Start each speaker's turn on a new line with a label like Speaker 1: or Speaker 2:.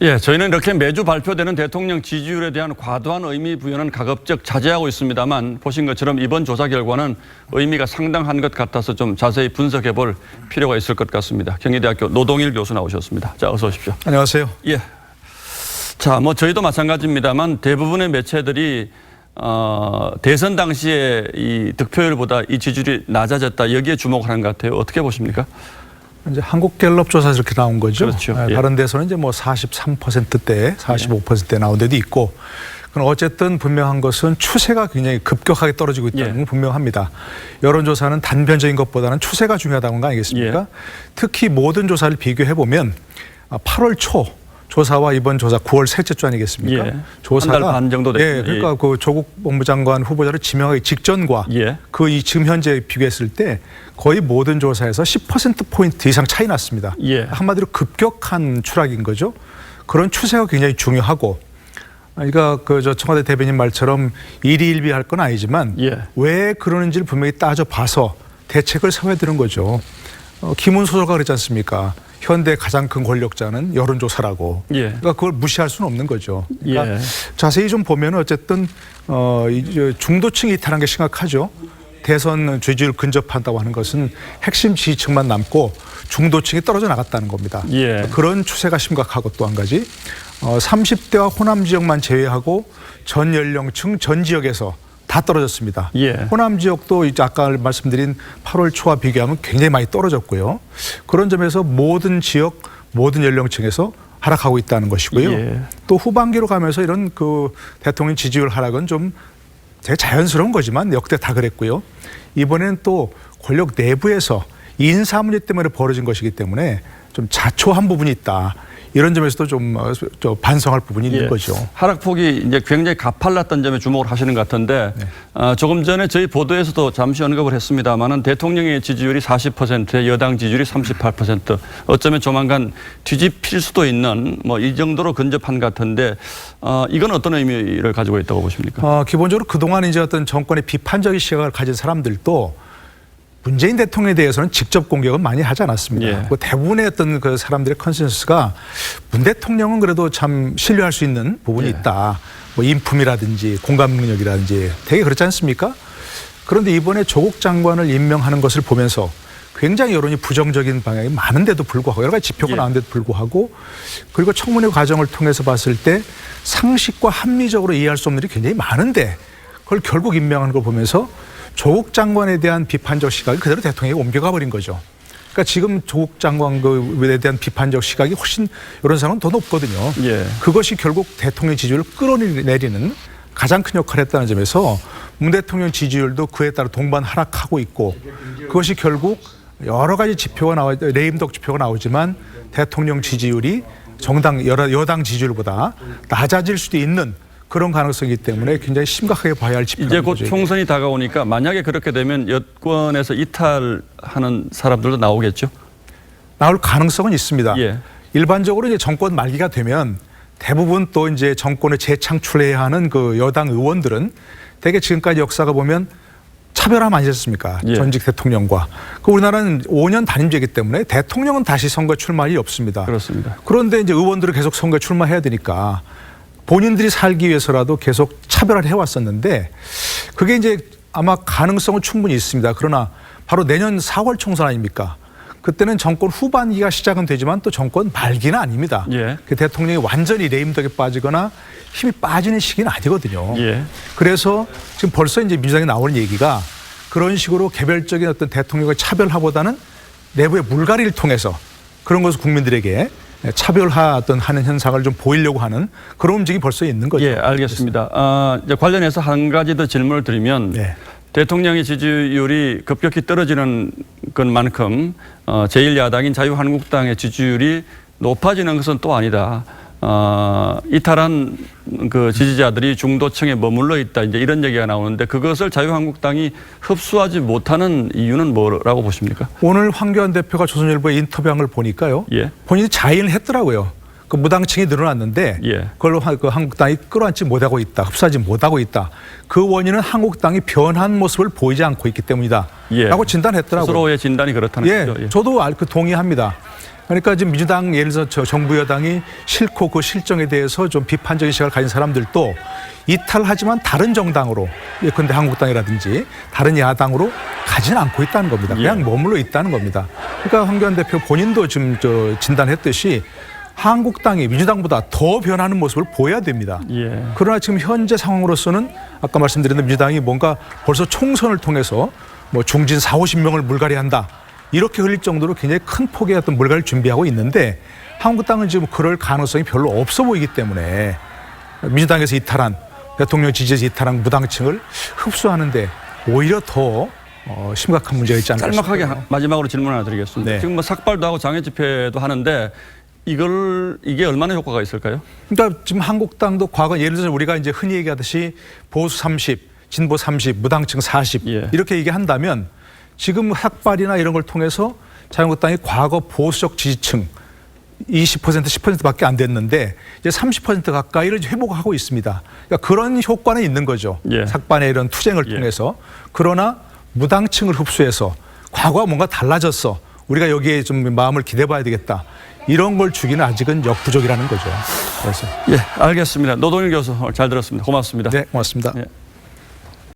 Speaker 1: 예, 저희는 이렇게 매주 발표되는 대통령 지지율에 대한 과도한 의미 부여는 가급적 자제하고 있습니다만 보신 것처럼 이번 조사 결과는 의미가 상당한 것 같아서 좀 자세히 분석해 볼 필요가 있을 것 같습니다. 경희대학교 노동일 교수 나오셨습니다. 자, 어서 오십시오.
Speaker 2: 안녕하세요.
Speaker 1: 예. 자, 저희도 마찬가지입니다만 대부분의 매체들이 대선 당시에 이 득표율보다 이 지지율이 낮아졌다 여기에 주목을 하는 것 같아요. 어떻게 보십니까?
Speaker 2: 이제 한국갤럽 조사에서 이렇게 나온 거죠.
Speaker 1: 그렇죠. 예.
Speaker 2: 다른 데서는 이제 뭐 43%대, 45%대 나온 데도 있고, 그럼 어쨌든 분명한 것은 추세가 굉장히 급격하게 떨어지고 있다는 건 분명합니다. 여론조사는 단편적인 것보다는 추세가 중요하다는 거 아니겠습니까?
Speaker 1: 예.
Speaker 2: 특히 모든 조사를 비교해 보면 8월 초 조사와 이번 조사 9월 셋째 주 아니겠습니까?
Speaker 1: 예.
Speaker 2: 조사가
Speaker 1: 한 달 반 정도 됐죠.
Speaker 2: 예, 그러니까 그 조국 법무장관 후보자를 지명하기 직전과
Speaker 1: 예.
Speaker 2: 지금 현재 비교했을 때 거의 모든 조사에서 10%포인트 이상 차이 났습니다.
Speaker 1: 예.
Speaker 2: 한마디로 급격한 추락인 거죠. 그런 추세가 굉장히 중요하고, 그러니까 저 청와대 대변인 말처럼 일희일비할 건 아니지만
Speaker 1: 예.
Speaker 2: 왜 그러는지를 분명히 따져봐서 대책을 세워야 되는 거죠. 김훈 소설가 그랬지 않습니까? 현대 가장 큰 권력자는 여론조사라고.
Speaker 1: 예.
Speaker 2: 그러니까 그걸 무시할 수는 없는 거죠. 그러니까
Speaker 1: 예.
Speaker 2: 자세히 좀 보면 어쨌든 중도층이 이탈한 게 심각하죠. 대선 지지율 근접한다고 하는 것은 핵심 지지층만 남고 중도층이 떨어져 나갔다는 겁니다.
Speaker 1: 예.
Speaker 2: 그런 추세가 심각하고, 또 한 가지 30대와 호남 지역만 제외하고 전 연령층 전 지역에서 다 떨어졌습니다.
Speaker 1: 예.
Speaker 2: 호남 지역도 이제 아까 말씀드린 8월 초와 비교하면 굉장히 많이 떨어졌고요. 그런 점에서 모든 지역, 모든 연령층에서 하락하고 있다는 것이고요.
Speaker 1: 예.
Speaker 2: 또 후반기로 가면서 이런 대통령 지지율 하락은 좀 되게 자연스러운 거지만 역대 다 그랬고요. 이번에는 또 권력 내부에서 인사 문제 때문에 벌어진 것이기 때문에 좀 자초한 부분이 있다. 이런 점에서도 좀 반성할 부분이 있는 거죠.
Speaker 1: 하락폭이 이제 굉장히 가팔랐던 점에 주목을 하시는 것 같은데, 네. 조금 전에 저희 보도에서도 잠시 언급을 했습니다만은 대통령의 지지율이 40%, 여당 지지율이 38%, 어쩌면 조만간 뒤집힐 수도 있는 이 정도로 근접한 것 같은데, 이건 어떤 의미를 가지고 있다고 보십니까?
Speaker 2: 기본적으로 그동안 이제 어떤 정권의 비판적인 시각을 가진 사람들도 문재인 대통령에 대해서는 직접 공격은 많이 하지 않았습니다.
Speaker 1: 예.
Speaker 2: 대부분의 어떤 그 사람들의 컨센서스가 문 대통령은 그래도 참 신뢰할 수 있는 부분이 있다. 인품이라든지 공감 능력이라든지 되게 그렇지 않습니까? 그런데 이번에 조국 장관을 임명하는 것을 보면서 굉장히 여론이 부정적인 방향이 많은데도 불구하고, 여러 가지 지표가 나오는데도 불구하고, 그리고 청문회 과정을 통해서 봤을 때 상식과 합리적으로 이해할 수 없는 일이 굉장히 많은데 그걸 결국 임명하는 걸 보면서 조국 장관에 대한 비판적 시각이 그대로 대통령에게 옮겨가 버린 거죠. 그러니까 지금 조국 장관에 대한 비판적 시각이 훨씬 이런 상황은 더 높거든요.
Speaker 1: 예.
Speaker 2: 그것이 결국 대통령 지지율을 끌어내리는 가장 큰 역할을 했다는 점에서 문 대통령 지지율도 그에 따라 동반 하락하고 있고, 그것이 결국 여러 가지 지표가 레임덕 지표가 나오지만 대통령 지지율이 여당 지지율보다 낮아질 수도 있는 그런 가능성이기 때문에 굉장히 심각하게 봐야 할 지표입니다.
Speaker 1: 이제 곧 총선이 다가오니까 만약에 그렇게 되면 여권에서 이탈하는 사람들도 나오겠죠?
Speaker 2: 나올 가능성은 있습니다.
Speaker 1: 예.
Speaker 2: 일반적으로 이제 정권 말기가 되면 대부분 또 이제 정권을 재창출해야 하는 그 여당 의원들은 대개 지금까지 역사가 보면 차별화 많이 했습니까?
Speaker 1: 예.
Speaker 2: 전직 대통령과. 우리나라는 5년 단임제이기 때문에 대통령은 다시 선거에 출마할 일이 없습니다.
Speaker 1: 그렇습니다.
Speaker 2: 그런데 이제 의원들은 계속 선거에 출마해야 되니까 본인들이 살기 위해서라도 계속 차별화를 해왔었는데, 그게 이제 아마 가능성은 충분히 있습니다. 그러나 바로 내년 4월 총선 아닙니까? 그때는 정권 후반기가 시작은 되지만 또 정권 말기는 아닙니다.
Speaker 1: 예.
Speaker 2: 그 대통령이 완전히 레임덕에 빠지거나 힘이 빠지는 시기는 아니거든요.
Speaker 1: 예.
Speaker 2: 그래서 지금 벌써 이제 민주당에 나오는 얘기가 그런 식으로 개별적인 어떤 대통령의 차별화보다는 내부의 물갈이를 통해서 그런 것을 국민들에게 차별화 하는 현상을 좀 보이려고 하는 그런 움직임이 벌써 있는 거죠.
Speaker 1: 예, 알겠습니다. 이제 관련해서 한 가지 더 질문을 드리면,
Speaker 2: 네.
Speaker 1: 대통령의 지지율이 급격히 떨어지는 것만큼 제1야당인 자유한국당의 지지율이 높아지는 것은 또 아니다. 이탈한 그 지지자들이 중도층에 머물러 있다. 이제 이런 얘기가 나오는데, 그것을 자유한국당이 흡수하지 못하는 이유는 뭐라고 보십니까?
Speaker 2: 오늘 황교안 대표가 조선일보에 인터뷰한 걸 보니까요.
Speaker 1: 예.
Speaker 2: 본인이 자인을 했더라고요. 그 무당층이 늘어났는데
Speaker 1: 예.
Speaker 2: 그걸 그 한국당이 끌어안지 못하고 있다. 흡수하지 못하고 있다. 그 원인은 한국당이 변한 모습을 보이지 않고 있기 때문이다.
Speaker 1: 예.
Speaker 2: 라고 진단했더라고요.
Speaker 1: 스스로의 진단이 그렇다는
Speaker 2: 예,
Speaker 1: 거죠. 예.
Speaker 2: 저도 동의합니다. 그러니까 지금 민주당 예를 들어서 정부 여당이 싫고 그 실정에 대해서 좀 비판적인 시각을 가진 사람들도 이탈하지만 다른 정당으로 예컨대 한국당이라든지 다른 야당으로 가지는 않고 있다는 겁니다. 그냥
Speaker 1: 예.
Speaker 2: 머물러 있다는 겁니다. 그러니까 황교안 대표 본인도 지금 진단했듯이 한국당이 민주당보다 더 변하는 모습을 보여야 됩니다.
Speaker 1: 예.
Speaker 2: 그러나 지금 현재 상황으로서는 아까 말씀드린 민주당이 뭔가 벌써 총선을 통해서 뭐 중진 40~50명을 물갈이한다. 이렇게 흘릴 정도로 굉장히 큰 폭의 어떤 물갈이를 준비하고 있는데 한국당은 지금 그럴 가능성이 별로 없어 보이기 때문에 민주당에서 이탈한 대통령 지지에서 이탈한 무당층을 흡수하는데 오히려 더 심각한 문제가 있지 않을까
Speaker 1: 짤막하게
Speaker 2: 싶어요.
Speaker 1: 마지막으로 질문 하나 드리겠습니다.
Speaker 2: 네.
Speaker 1: 지금 뭐 삭발도 하고 장애 집회도 하는데 이게 얼마나 효과가 있을까요?
Speaker 2: 그러니까 지금 한국당도 과거 예를 들어서 우리가 이제 흔히 얘기하듯이 보수 30, 진보 30, 무당층 40
Speaker 1: 예.
Speaker 2: 이렇게 얘기한다면 지금 학발이나 이런 걸 통해서 자유한국당이 과거 보수적 지지층 20% 10%밖에 안 됐는데 이제 30% 가까이를 회복하고 있습니다. 그러니까 그런 효과는 있는 거죠.
Speaker 1: 예.
Speaker 2: 삭반의 이런 투쟁을
Speaker 1: 예.
Speaker 2: 통해서. 그러나 무당층을 흡수해서 과거와 뭔가 달라졌어. 우리가 여기에 좀 마음을 기대봐야 되겠다. 이런 걸 주기는 아직은 역부족이라는 거죠. 그래서
Speaker 1: 예, 알겠습니다. 노동일 교수 오늘 잘 들었습니다. 고맙습니다.
Speaker 2: 네, 고맙습니다.
Speaker 1: 예.